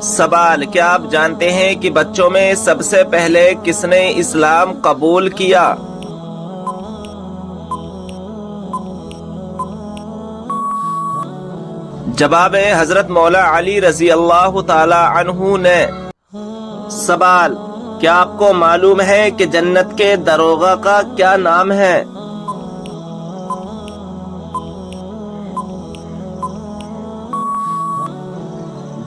سوال، کیا آپ جانتے ہیں کہ بچوں میں سب سے پہلے کس نے اسلام قبول کیا؟ جواب ہے حضرت مولا علی رضی اللہ تعالی عنہ نے۔ سوال، کیا آپ کو معلوم ہے کہ جنت کے داروغہ کا کیا نام ہے؟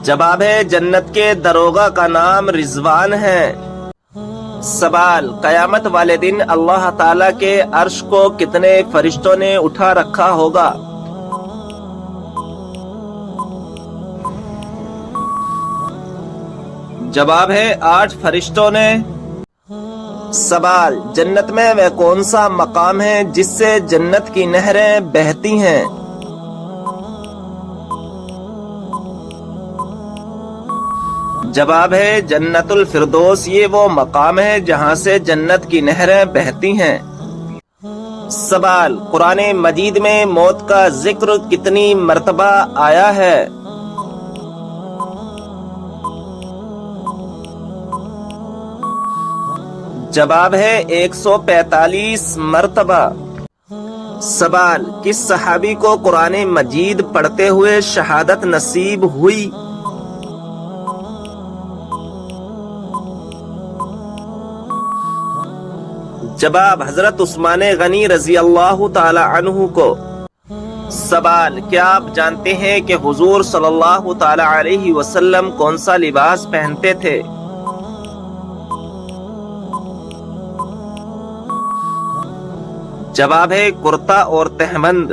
جواب ہے جنت کے داروغہ کا نام رضوان ہے۔ سوال، قیامت والے دن اللہ تعالیٰ کے عرش کو کتنے فرشتوں نے اٹھا رکھا ہوگا؟ جواب ہے 8 فرشتوں نے۔ سوال، جنت میں وہ کون سا مقام ہے جس سے جنت کی نہریں بہتی ہیں؟ جواب ہے جنت الفردوس، یہ وہ مقام ہے جہاں سے جنت کی نہریں بہتی ہیں۔ سوال، قرآن مجید میں موت کا ذکر کتنی مرتبہ آیا ہے؟ جواب ہے 145 مرتبہ۔ سوال، کس صحابی کو قرآن مجید پڑھتے ہوئے شہادت نصیب ہوئی؟ جواب، حضرت عثمان غنی رضی اللہ تعالی عنہ کو۔ سوال، کیا آپ جانتے ہیں کہ حضور صلی اللہ تعالی علیہ وسلم کون سا لباس پہنتے تھے؟ جواب ہے کرتا اور تہبند۔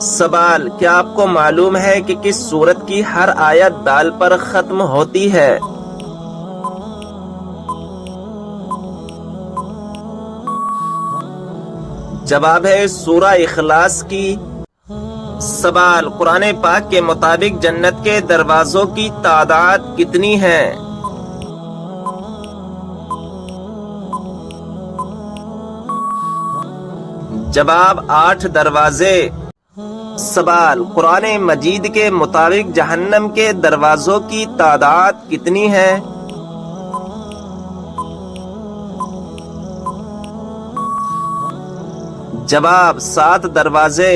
سوال، کیا آپ کو معلوم ہے کہ کس سورت کی ہر آیت دال پر ختم ہوتی ہے؟ جواب ہے سورہ اخلاص کی۔ سوال، قرآن پاک کے مطابق جنت کے دروازوں کی تعداد کتنی ہے؟ جواب 8 دروازے۔ سوال، قرآن مجید کے مطابق جہنم کے دروازوں کی تعداد کتنی ہے؟ جواب 7 دروازے۔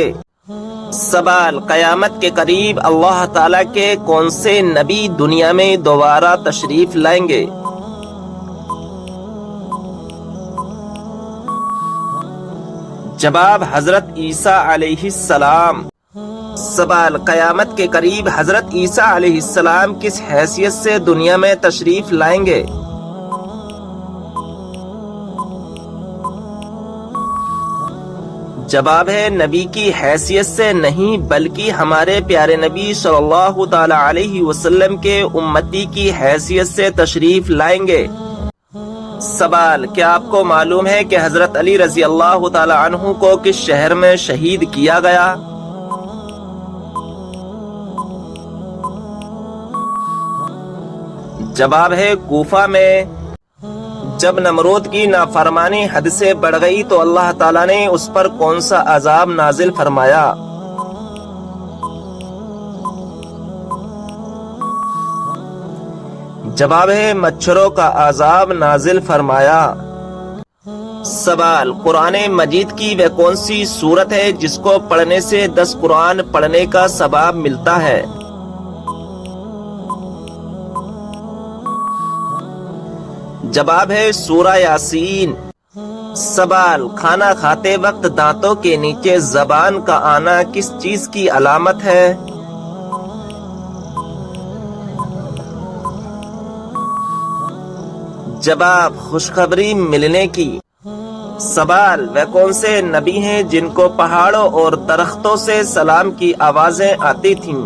سوال، قیامت کے قریب اللہ تعالیٰ کے کون سے نبی دنیا میں دوبارہ تشریف لائیں گے؟ جواب حضرت عیسیٰ علیہ السلام۔ سوال، قیامت کے قریب حضرت عیسیٰ علیہ السلام کس حیثیت سے دنیا میں تشریف لائیں گے؟ جواب ہے نبی کی حیثیت سے نہیں بلکہ ہمارے پیارے نبی صلی اللہ تعالی علیہ وسلم کے امتی کی حیثیت سے تشریف لائیں گے۔ سوال، کیا آپ کو معلوم ہے کہ حضرت علی رضی اللہ تعالی عنہ کو کس شہر میں شہید کیا گیا؟ جواب ہے کوفہ میں۔ جب نمرود کی نافرمانی حد سے بڑھ گئی تو اللہ تعالیٰ نے اس پر کون سا عذاب نازل فرمایا؟ جواب ہے مچھروں کا عذاب نازل فرمایا۔ سوال، قرآن مجید کی وہ کون سی سورت ہے جس کو پڑھنے سے 10 قرآن پڑھنے کا ثواب ملتا ہے؟ جواب ہے سورہ یاسین۔ سوال، کھانا کھاتے وقت دانتوں کے نیچے زبان کا آنا کس چیز کی علامت ہے؟ جواب خوشخبری ملنے کی۔ سوال، وہ کون سے نبی ہیں جن کو پہاڑوں اور درختوں سے سلام کی آوازیں آتی تھیں؟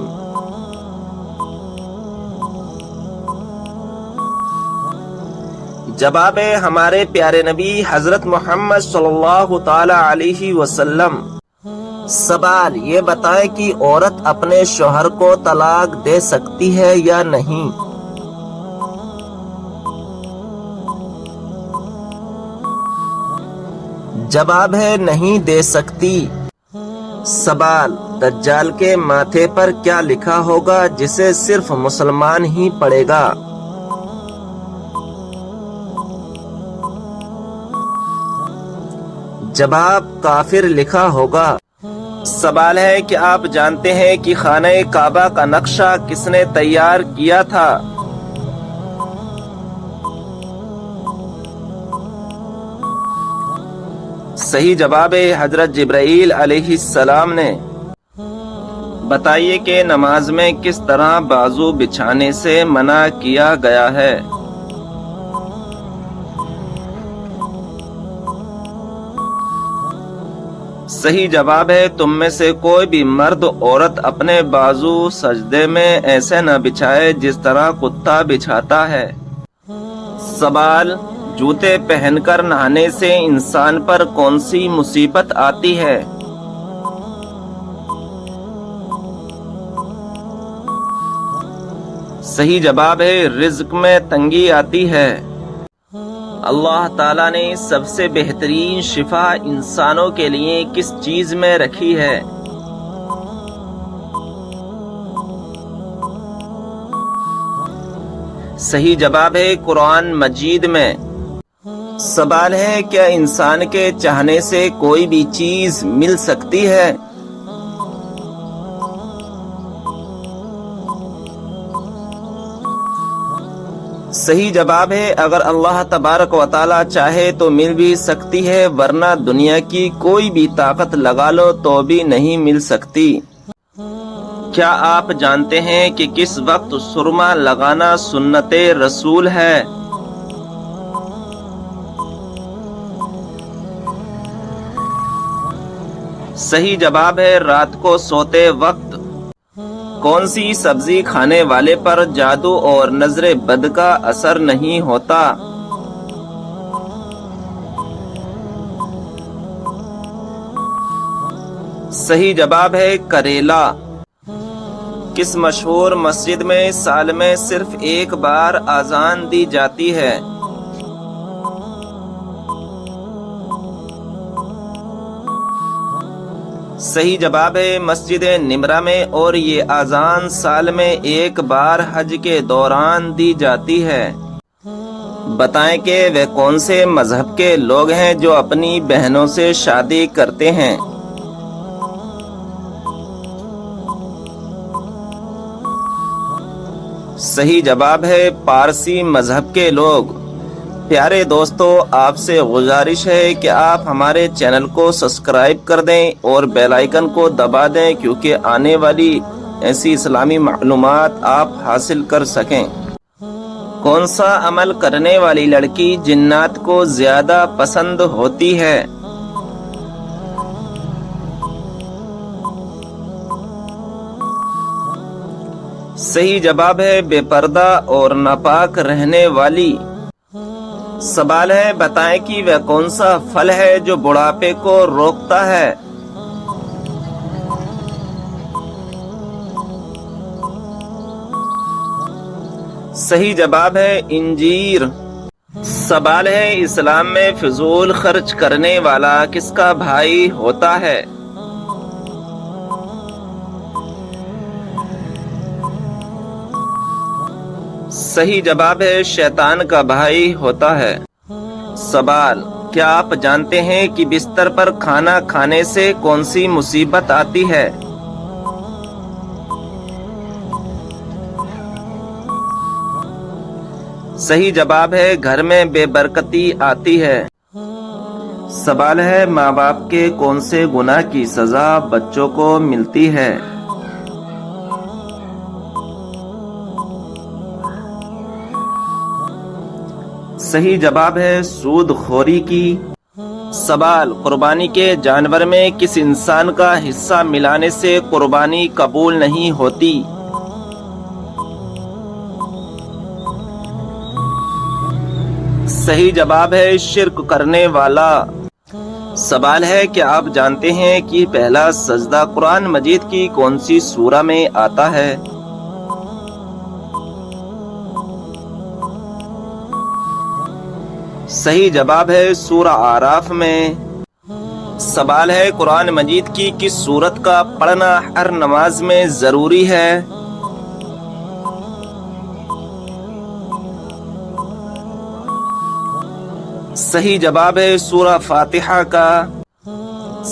جواب ہے ہمارے پیارے نبی حضرت محمد صلی اللہ تعالی علیہ وسلم۔ سوال، یہ بتائیں کہ عورت اپنے شوہر کو طلاق دے سکتی ہے یا نہیں؟ جواب ہے نہیں دے سکتی۔ سوال، دجال کے ماتھے پر کیا لکھا ہوگا جسے صرف مسلمان ہی پڑھے گا؟ جواب کافر لکھا ہوگا۔ سوال ہے کہ آپ جانتے ہیں کہ خانہ کعبہ کا نقشہ کس نے تیار کیا تھا؟ صحیح جواب ہے حضرت جبرائیل علیہ السلام نے۔ بتائیے کہ نماز میں کس طرح بازو بچھانے سے منع کیا گیا ہے؟ صحیح جواب ہے تم میں سے کوئی بھی مرد عورت اپنے بازو سجدے میں ایسے نہ بچھائے جس طرح کتا بچھاتا ہے۔ سوال، جوتے پہن کر نہانے سے انسان پر کون سی مصیبت آتی ہے؟ صحیح جواب ہے رزق میں تنگی آتی ہے۔ اللہ تعالیٰ نے سب سے بہترین شفا انسانوں کے لیے کس چیز میں رکھی ہے؟ صحیح جواب ہے قرآن مجید میں۔ سوال ہے کیا انسان کے چاہنے سے کوئی بھی چیز مل سکتی ہے؟ صحیح جواب ہے اگر اللہ تبارک و تعالی چاہے تو مل بھی سکتی ہے، ورنہ دنیا کی کوئی بھی طاقت لگا لو تو بھی نہیں مل سکتی۔ کیا آپ جانتے ہیں کہ کس وقت سرما لگانا سنت رسول ہے؟ صحیح جواب ہے رات کو سوتے وقت۔ کون سی سبزی کھانے والے پر جادو اور نظر بد کا اثر نہیں ہوتا؟ صحیح جواب ہے کریلا۔ کس مشہور مسجد میں سال میں صرف ایک بار اذان دی جاتی ہے؟ صحیح جواب ہے مسجد نمرہ میں، اور یہ اذان سال میں ایک بار حج کے دوران دی جاتی ہے۔ بتائیں کہ وہ کون سے مذہب کے لوگ ہیں جو اپنی بہنوں سے شادی کرتے ہیں؟ صحیح جواب ہے پارسی مذہب کے لوگ۔ پیارے دوستو، آپ سے گزارش ہے کہ آپ ہمارے چینل کو سبسکرائب کر دیں اور بیل آئیکن کو دبا دیں، کیونکہ آنے والی ایسی اسلامی معلومات آپ حاصل کر سکیں۔ کون سا عمل کرنے والی لڑکی جنات کو زیادہ پسند ہوتی ہے؟ صحیح جواب ہے بے پردہ اور ناپاک رہنے والی۔ سوال ہے بتائیں کہ وہ کون سا پھل ہے جو بڑھاپے کو روکتا ہے؟ صحیح جواب ہے انجیر۔ سوال ہے اسلام میں فضول خرچ کرنے والا کس کا بھائی ہوتا ہے؟ صحیح جواب ہے شیطان کا بھائی ہوتا ہے۔ سوال، کیا آپ جانتے ہیں کہ بستر پر کھانا کھانے سے کون سی مصیبت آتی ہے؟ صحیح جواب ہے گھر میں بے برکتی آتی ہے۔ سوال ہے ماں باپ کے کون سے گناہ کی سزا بچوں کو ملتی ہے؟ صحیح جواب ہے سود خوری کی۔ سوال، قربانی کے جانور میں کس انسان کا حصہ ملانے سے قربانی قبول نہیں ہوتی؟ صحیح جواب ہے شرک کرنے والا۔ سوال ہے کہ آپ جانتے ہیں کہ پہلا سجدہ قرآن مجید کی کون سی سورہ میں آتا ہے؟ صحیح جواب ہے سورہ اعراف میں۔ سوال ہے قرآن مجید کی کس سورت کا پڑھنا ہر نماز میں ضروری ہے؟ صحیح جواب ہے سورہ فاتحہ کا۔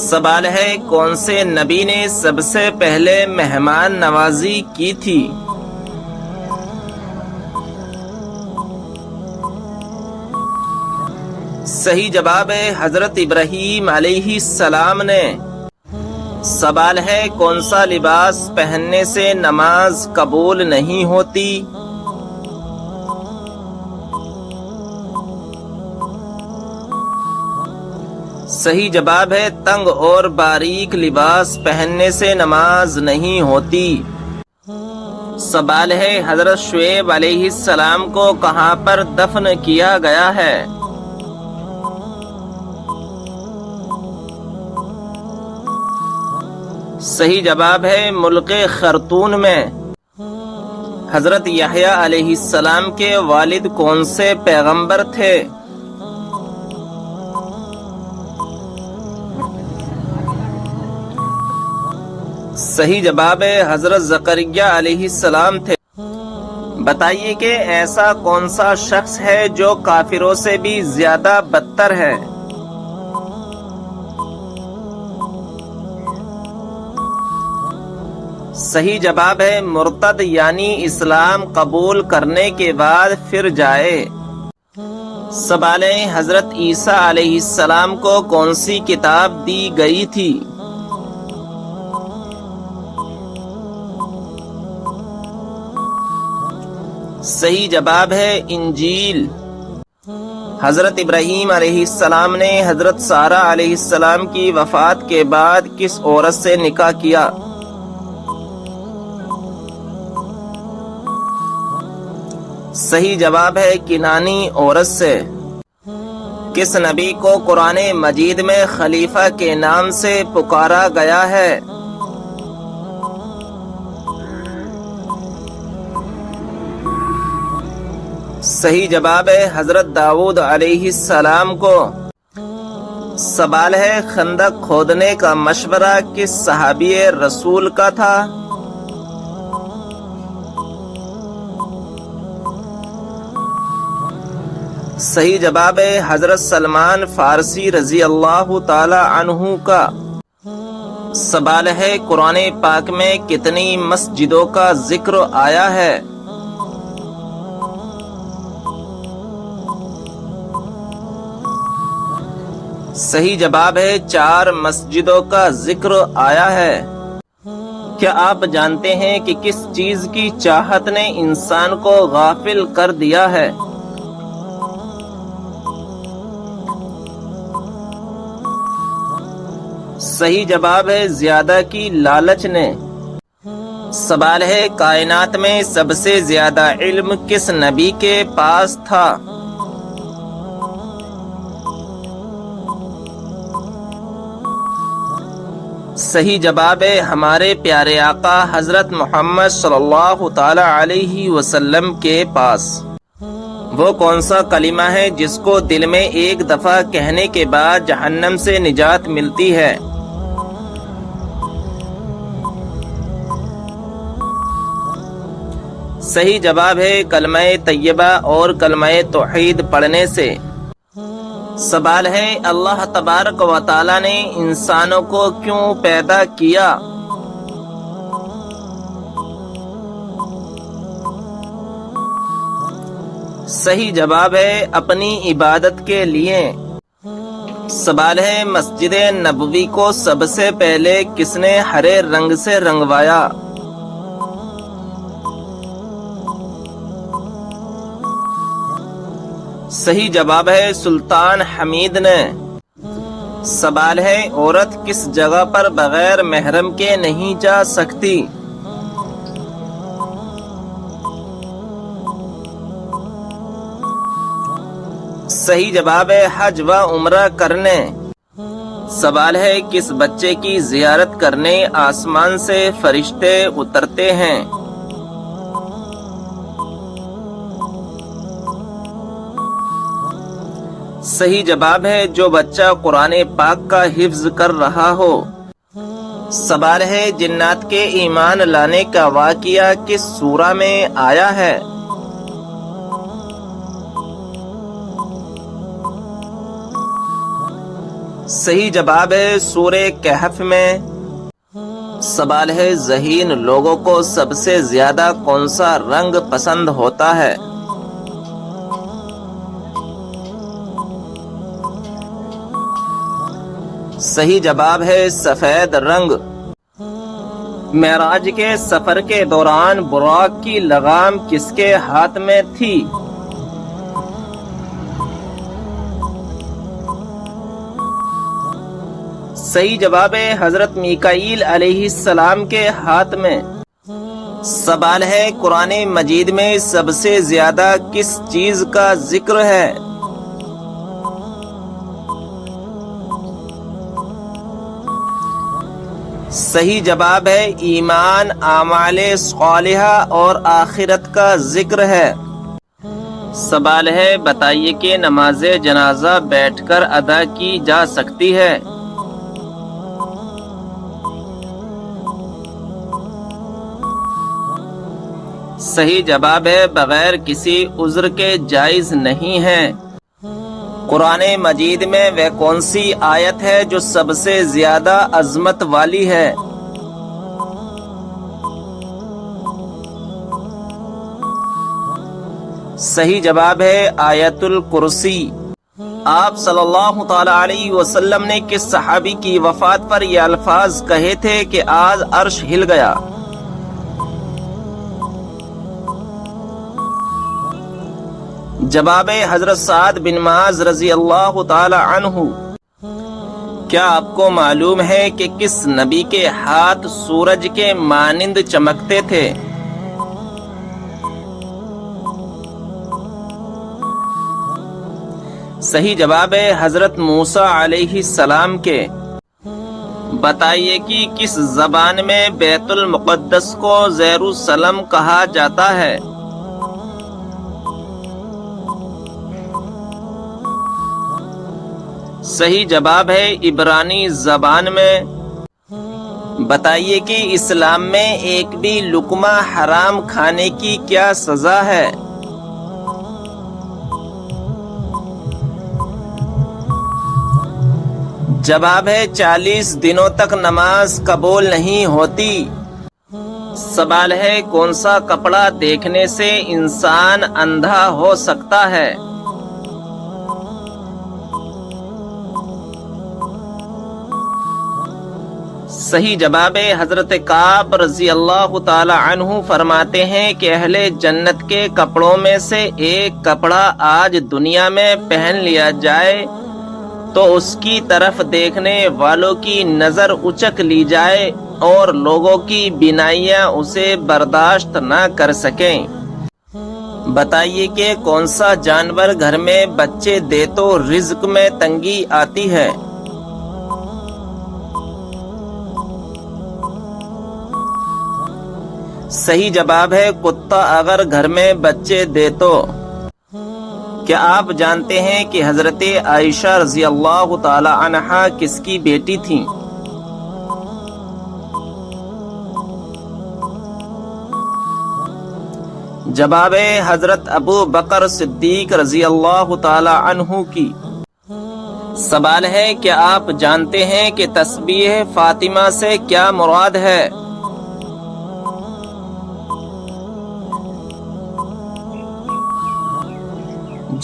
سوال ہے کون سے نبی نے سب سے پہلے مہمان نوازی کی تھی؟ صحیح جواب ہے حضرت ابراہیم علیہ السلام نے۔ سوال ہے کون سا لباس پہننے سے نماز قبول نہیں ہوتی؟ صحیح جواب ہے تنگ اور باریک لباس پہننے سے نماز نہیں ہوتی۔ سوال ہے حضرت شعیب علیہ السلام کو کہاں پر دفن کیا گیا ہے؟ صحیح جواب ہے ملک خرطون میں۔ حضرت یحییٰ علیہ السلام کے والد کون سے پیغمبر تھے؟ صحیح جواب ہے حضرت زکریا علیہ السلام تھے۔ بتائیے کہ ایسا کون سا شخص ہے جو کافروں سے بھی زیادہ بدتر ہے؟ صحیح جواب ہے مرتد، یعنی اسلام قبول کرنے کے بعد پھر جائے۔ سوال ہے حضرت عیسیٰ علیہ السلام کو کون سی کتاب دی گئی تھی؟ صحیح جواب ہے انجیل۔ حضرت ابراہیم علیہ السلام نے حضرت سارہ علیہ السلام کی وفات کے بعد کس عورت سے نکاح کیا؟ صحیح جواب ہے کنانی عورت سے۔ کس نبی کو قرآن مجید میں خلیفہ کے نام سے پکارا گیا ہے؟ صحیح جواب ہے حضرت داؤد علیہ السلام کو۔ سوال ہے خندق کھودنے کا مشورہ کس صحابی رسول کا تھا؟ صحیح جواب ہے حضرت سلمان فارسی رضی اللہ تعالی عنہ کا۔ سوال ہے قرآن پاک میں کتنی مسجدوں کا ذکر آیا ہے؟ صحیح جواب ہے 4 مسجدوں کا ذکر آیا ہے۔ کیا آپ جانتے ہیں کہ کس چیز کی چاہت نے انسان کو غافل کر دیا ہے؟ صحیح جواب ہے زیادہ کی لالچ نے۔ سوال ہے کائنات میں سب سے زیادہ علم کس نبی کے پاس تھا؟ صحیح جواب ہے ہمارے پیارے آقا حضرت محمد صلی اللہ تعالی علیہ وسلم کے پاس۔ وہ کون سا کلمہ ہے جس کو دل میں ایک دفعہ کہنے کے بعد جہنم سے نجات ملتی ہے؟ صحیح جواب ہے کلمہ طیبہ اور کلمہ توحید پڑھنے سے۔ سوال ہے اللہ تبارک و تعالی نے انسانوں کو کیوں پیدا کیا؟ صحیح جواب ہے اپنی عبادت کے لیے۔ سوال ہے مسجد نبوی کو سب سے پہلے کس نے ہرے رنگ سے رنگوایا؟ صحیح جواب ہے سلطان حمید نے۔ سوال ہے عورت کس جگہ پر بغیر محرم کے نہیں جا سکتی؟ صحیح جواب ہے حج و عمرہ کرنے۔ سوال ہے کس بچے کی زیارت کرنے آسمان سے فرشتے اترتے ہیں؟ صحیح جواب ہے جو بچہ قرآن پاک کا حفظ کر رہا ہو۔ سوال ہے جنات کے ایمان لانے کا واقعہ کس سورہ میں آیا ہے؟ صحیح جواب ہے سورہ کہف میں۔ سوال ہے ذہین لوگوں کو سب سے زیادہ کون سا رنگ پسند ہوتا ہے؟ صحیح جواب ہے سفید رنگ۔ معراج کے سفر کے دوران براق کی لگام کس کے ہاتھ میں تھی؟ صحیح جواب ہے حضرت میکائیل علیہ السلام کے ہاتھ میں۔ سوال ہے قرآن مجید میں سب سے زیادہ کس چیز کا ذکر ہے؟ صحیح جواب ہے ایمان، اعمال صالحہ اور آخرت کا ذکر ہے۔ سوال ہے بتائیے کہ نماز جنازہ بیٹھ کر ادا کی جا سکتی ہے؟ صحیح جواب ہے بغیر کسی عذر کے جائز نہیں ہے۔ قرآن مجید میں وہ کون سی آیت ہے جو سب سے زیادہ عظمت والی ہے؟ صحیح جواب ہے آیت الکرسی۔ آپ صلی اللہ تعالی علیہ وسلم نے کس صحابی کی وفات پر یہ الفاظ کہے تھے کہ آج عرش ہل گیا؟ جواب حضرت سعد بن معاذ رضی اللہ تعالی عنہ۔ کیا آپ کو معلوم ہے کہ کس نبی کے ہاتھ سورج کے مانند چمکتے تھے؟ صحیح جواب ہے حضرت موسیٰ علیہ السلام کے۔ بتائیے کہ کس زبان میں بیت المقدس کو یروشلم کہا جاتا ہے؟ صحیح جواب ہے عبرانی زبان میں۔ بتائیے کہ اسلام میں ایک بھی لقمہ حرام کھانے کی کیا سزا ہے؟ جواب ہے 40 دنوں تک نماز قبول نہیں ہوتی۔ سوال ہے کون سا کپڑا دیکھنے سے انسان اندھا ہو سکتا ہے؟ صحیح جواب ہے حضرت کعب رضی اللہ تعالی عنہ فرماتے ہیں کہ اہل جنت کے کپڑوں میں سے ایک کپڑا آج دنیا میں پہن لیا جائے تو اس کی طرف دیکھنے والوں کی نظر اچک لی جائے اور لوگوں کی بینائیاں اسے برداشت نہ کر سکیں۔ بتائیے کہ کون سا جانور گھر میں بچے دے تو رزق میں تنگی آتی ہے؟ صحیح جواب ہے کتا اگر گھر میں بچے دے تو۔ کیا آپ جانتے ہیں کہ حضرت عائشہ رضی اللہ تعالی عنہا کس کی بیٹی تھیں؟ جواب ہے حضرت ابو بکر صدیق رضی اللہ تعالی عنہ کی۔ سوال ہے کیا آپ جانتے ہیں کہ تسبیح فاطمہ سے کیا مراد ہے؟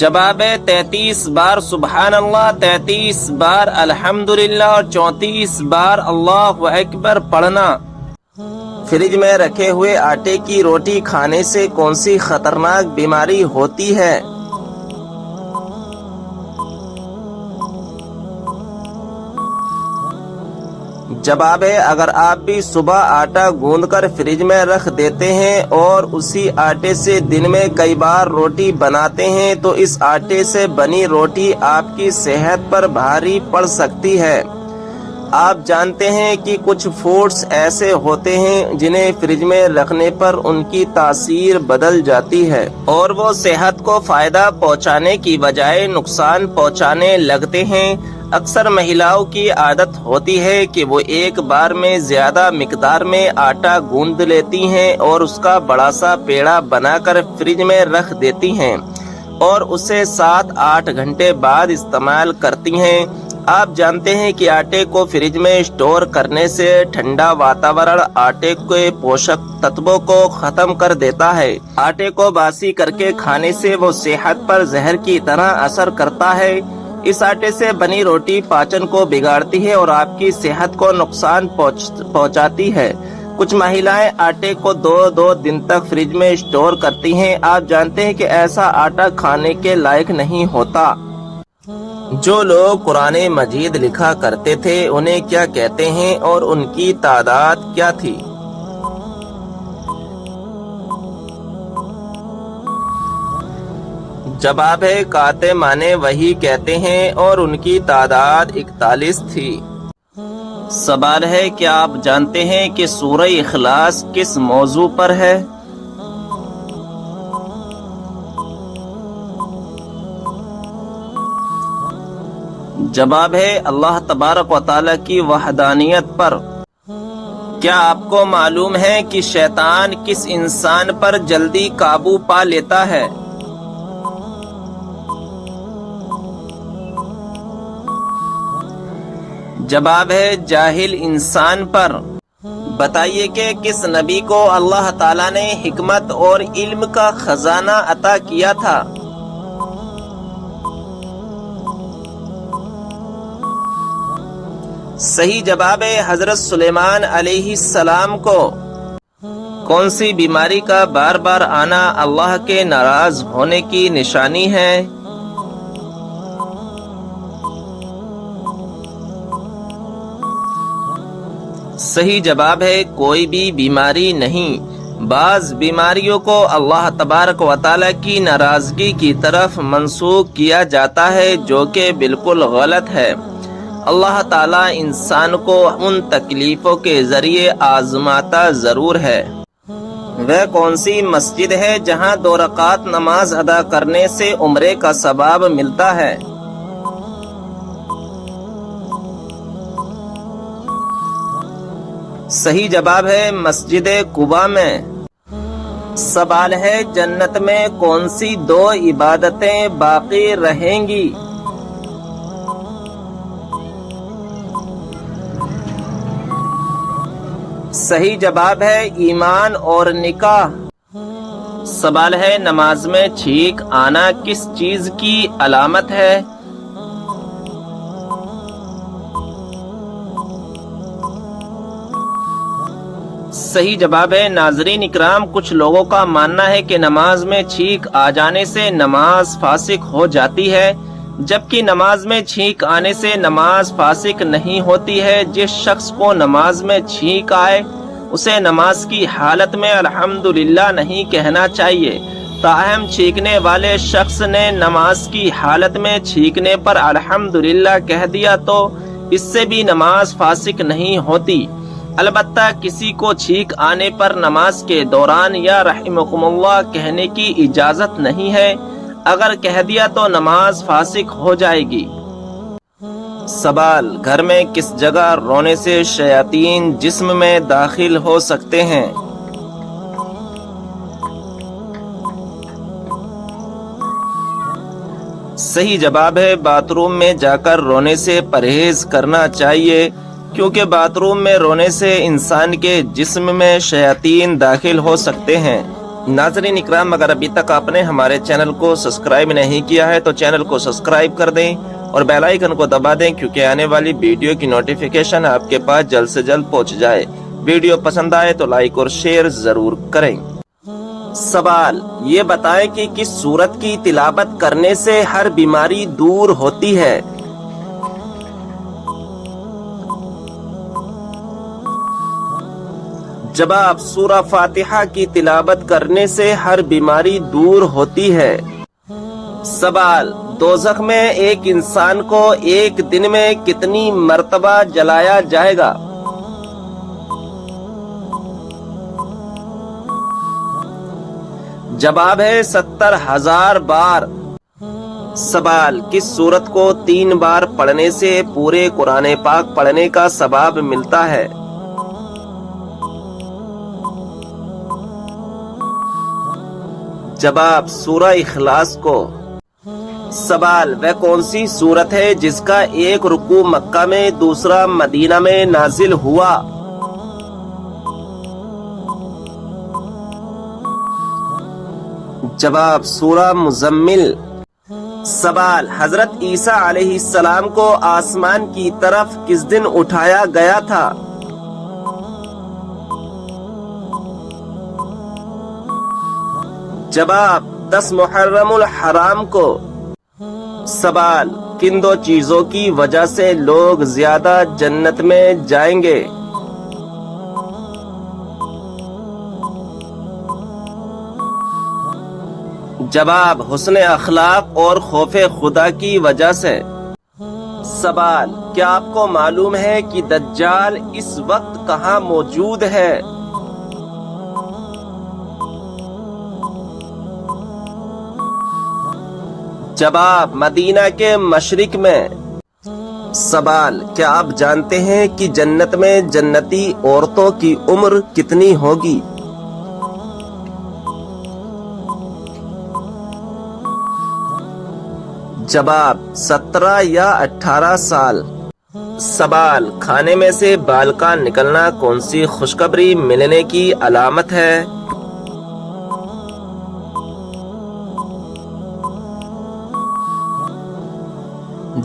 جواب ہے 33 بار سبحان اللہ، 33 بار الحمدللہ اور 34 بار اللہ اکبر پڑھنا۔ فریج میں رکھے ہوئے آٹے کی روٹی کھانے سے کون سی خطرناک بیماری ہوتی ہے؟ جواب ہے اگر آپ بھی صبح آٹا گوندھ کر فریج میں رکھ دیتے ہیں اور اسی آٹے سے دن میں کئی بار روٹی بناتے ہیں تو اس آٹے سے بنی روٹی آپ کی صحت پر بھاری پڑ سکتی ہے۔ آپ جانتے ہیں کہ کچھ فوڈس ایسے ہوتے ہیں جنہیں فریج میں رکھنے پر ان کی تاثیر بدل جاتی ہے اور وہ صحت کو فائدہ پہنچانے کی بجائے نقصان پہنچانے لگتے ہیں۔ اکثر مہیلاؤں کی عادت ہوتی ہے کہ وہ ایک بار میں زیادہ مقدار میں آٹا گوندھ لیتی ہیں اور اس کا بڑا سا پیڑا بنا کر فریج میں رکھ دیتی ہیں اور اسے 7-8 گھنٹے بعد استعمال کرتی ہیں۔ آپ جانتے ہیں کہ آٹے کو فریج میں اسٹور کرنے سے ٹھنڈا واتاورن آٹے کے پوشک تتووں کو ختم کر دیتا ہے۔ آٹے کو باسی کر کے کھانے سے وہ صحت پر زہر کی طرح اثر کرتا ہے۔ اس آٹے سے بنی روٹی پاچن کو بگاڑتی ہے اور آپ کی صحت کو نقصان پہنچاتی ہے۔ کچھ مہیلائیں آٹے کو 2 دن تک فریج میں اسٹور کرتی ہیں۔ آپ جانتے ہیں کہ ایسا آٹا کھانے کے لائق نہیں ہوتا۔ جو لوگ قرآن مجید لکھا کرتے تھے انہیں کیا کہتے ہیں اور ان کی تعداد کیا تھی؟ جواب ہے کاتمان وحی کہتے ہیں اور ان کی تعداد 41 تھی۔ سوال ہے کیا آپ جانتے ہیں کہ سورہ اخلاص کس موضوع پر ہے؟ جواب ہے اللہ تبارک و تعالیٰ کی وحدانیت پر۔ کیا آپ کو معلوم ہے کہ شیطان کس انسان پر جلدی قابو پا لیتا ہے؟ جواب ہے جاہل انسان پر۔ بتائیے کہ کس نبی کو اللہ تعالیٰ نے حکمت اور علم کا خزانہ عطا کیا تھا؟ صحیح جواب ہے حضرت سلیمان علیہ السلام کو۔ کون سی بیماری کا بار بار آنا اللہ کے ناراض ہونے کی نشانی ہے؟ صحیح جواب ہے کوئی بھی بیماری نہیں۔ بعض بیماریوں کو اللہ تبارک و تعالیٰ کی ناراضگی کی طرف منسوخ کیا جاتا ہے جو کہ بالکل غلط ہے۔ اللہ تعالیٰ انسان کو ان تکلیفوں کے ذریعے آزماتا ضرور ہے۔ وہ کون سی مسجد ہے جہاں 2 رکعت نماز ادا کرنے سے عمرے کا ثواب ملتا ہے؟ صحیح جواب ہے مسجد قباء میں۔ سوال ہے جنت میں کون سی 2 عبادتیں باقی رہیں گی؟ صحیح جواب ہے ایمان اور نکاح۔ سوال ہے نماز میں چھینک آنا کس چیز کی علامت ہے؟ صحیح جواب ہے ناظرین اکرام کچھ لوگوں کا ماننا ہے کہ نماز میں چھینک آ جانے سے نماز فاسق ہو جاتی ہے، جبکہ نماز میں چھینک آنے سے نماز فاسق نہیں ہوتی ہے۔ جس شخص کو نماز میں چھینک آئے اسے نماز کی حالت میں الحمدللہ نہیں کہنا چاہیے، تاہم چھینکنے والے شخص نے نماز کی حالت میں چھینکنے پر الحمدللہ کہہ دیا تو اس سے بھی نماز فاسق نہیں ہوتی۔ البتہ کسی کو چھینک آنے پر نماز کے دوران یا رحمکم اللہ کہنے کی اجازت نہیں ہے، اگر کہہ دیا تو نماز فاسق ہو جائے گی۔ سوال گھر میں کس جگہ رونے سے شیاطین جسم میں داخل ہو سکتے ہیں؟ صحیح جواب ہے باتھ روم میں جا کر رونے سے پرہیز کرنا چاہیے، کیونکہ باتھ روم میں رونے سے انسان کے جسم میں شیاطین داخل ہو سکتے ہیں۔ ناظرین اکرام اگر ابھی تک آپ نے ہمارے چینل کو سبسکرائب نہیں کیا ہے تو چینل کو سبسکرائب کر دیں اور بیل آئیکن کو دبا دیں، کیونکہ آنے والی ویڈیو کی نوٹیفیکیشن آپ کے پاس جلد سے جلد پہنچ جائے۔ ویڈیو پسند آئے تو لائک اور شیئر ضرور کریں۔ سوال یہ بتائیں کہ کس سورت کی تلاوت کرنے سے ہر بیماری دور ہوتی ہے؟ جواب سورہ فاتحہ کی تلاوت کرنے سے ہر بیماری دور ہوتی ہے۔ سوال دوزخ میں ایک انسان کو ایک دن میں کتنی مرتبہ جلایا جائے گا؟ جواب ہے 70,000 بار۔ سوال، کس سورت کو 3 بار پڑھنے سے پورے قرآن پاک پڑھنے کا ثواب ملتا ہے؟ جواب، سورہ اخلاص کو۔ سوال، وہ کون سی سورت ہے جس کا ایک رکوع مکہ میں دوسرا مدینہ میں نازل ہوا؟ جواب، سورہ مزمل۔ سوال، حضرت عیسیٰ علیہ السلام کو آسمان کی طرف کس دن اٹھایا گیا تھا؟ جواب، 10 محرم الحرام کو۔ سوال، کن 2 چیزوں کی وجہ سے لوگ زیادہ جنت میں جائیں گے؟ جواب، حسن اخلاق اور خوف خدا کی وجہ سے۔ سوال، کیا آپ کو معلوم ہے کہ دجال اس وقت کہاں موجود ہے؟ جواب، مدینہ کے مشرق میں۔ سوال، کیا آپ جانتے ہیں کہ جنت میں جنتی عورتوں کی عمر کتنی ہوگی؟ جواب، 17 یا 18 سال۔ سوال، کھانے میں سے بال کا نکلنا کون سی خوشخبری ملنے کی علامت ہے؟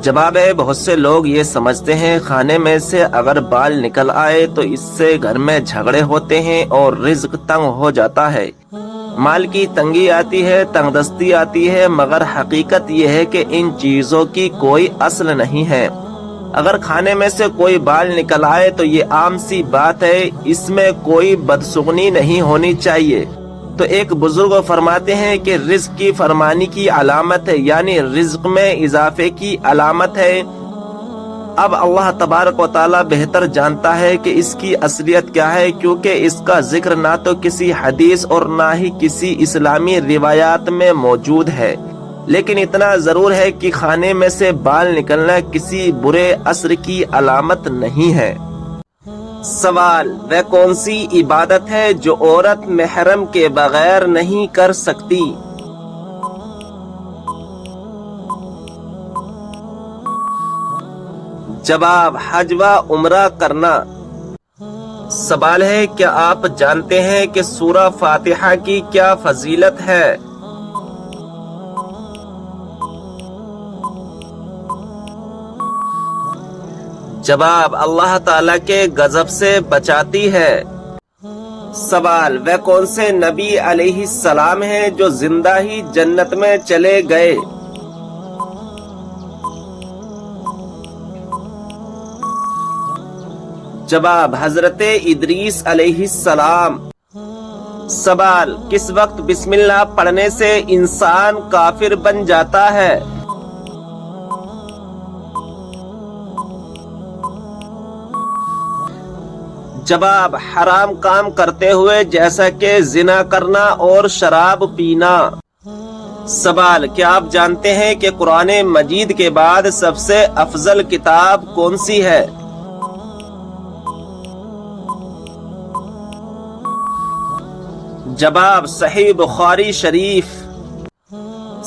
جواب ہے، بہت سے لوگ یہ سمجھتے ہیں کھانے میں سے اگر بال نکل آئے تو اس سے گھر میں جھگڑے ہوتے ہیں اور رزق تنگ ہو جاتا ہے، مال کی تنگی آتی ہے، تنگ دستی آتی ہے، مگر حقیقت یہ ہے کہ ان چیزوں کی کوئی اصل نہیں ہے۔ اگر کھانے میں سے کوئی بال نکل آئے تو یہ عام سی بات ہے، اس میں کوئی بدسگنی نہیں ہونی چاہیے۔ تو ایک بزرگ فرماتے ہیں کہ رزق کی فرمانی کی علامت ہے، یعنی رزق میں اضافے کی علامت ہے۔ اب اللہ تبارک و تعالی بہتر جانتا ہے کہ اس کی اصلیت کیا ہے، کیونکہ اس کا ذکر نہ تو کسی حدیث اور نہ ہی کسی اسلامی روایات میں موجود ہے، لیکن اتنا ضرور ہے کہ کھانے میں سے بال نکلنا کسی برے اثر کی علامت نہیں ہے۔ سوال، وہ کون سی عبادت ہے جو عورت محرم کے بغیر نہیں کر سکتی؟ جواب، حج و عمرہ کرنا۔ سوال ہے، کیا آپ جانتے ہیں کہ سورہ فاتحہ کی کیا فضیلت ہے؟ جواب، اللہ تعالیٰ کے غضب سے بچاتی ہے۔ سوال، وہ کون سے نبی علیہ السلام ہیں جو زندہ ہی جنت میں چلے گئے؟ جواب، حضرت ادریس علیہ السلام۔ سوال، کس وقت بسم اللہ پڑھنے سے انسان کافر بن جاتا ہے؟ جواب، حرام کام کرتے ہوئے، جیسا کہ زنا کرنا اور شراب پینا۔ سوال، کیا آپ جانتے ہیں کہ قرآن مجید کے بعد سب سے افضل کتاب کون سی ہے؟ جواب، صحیح بخاری شریف۔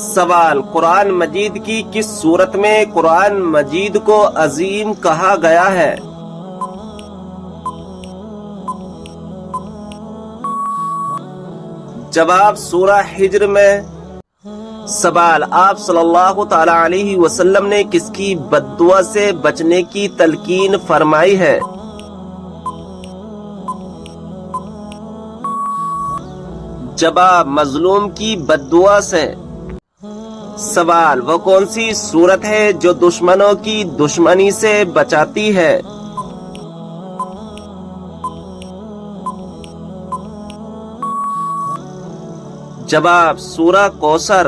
سوال، قرآن مجید کی کس صورت میں قرآن مجید کو عظیم کہا گیا ہے؟ جواب، سورہ ہجر میں۔ سوال، آپ صلی اللہ تعالی علیہ وسلم نے کس کی بد دعا سے بچنے کی تلقین فرمائی ہے؟ جواب، مظلوم کی بد دعا سے۔ سوال، وہ کون سی صورت ہے جو دشمنوں کی دشمنی سے بچاتی ہے؟ جواب، سورہ کوثر۔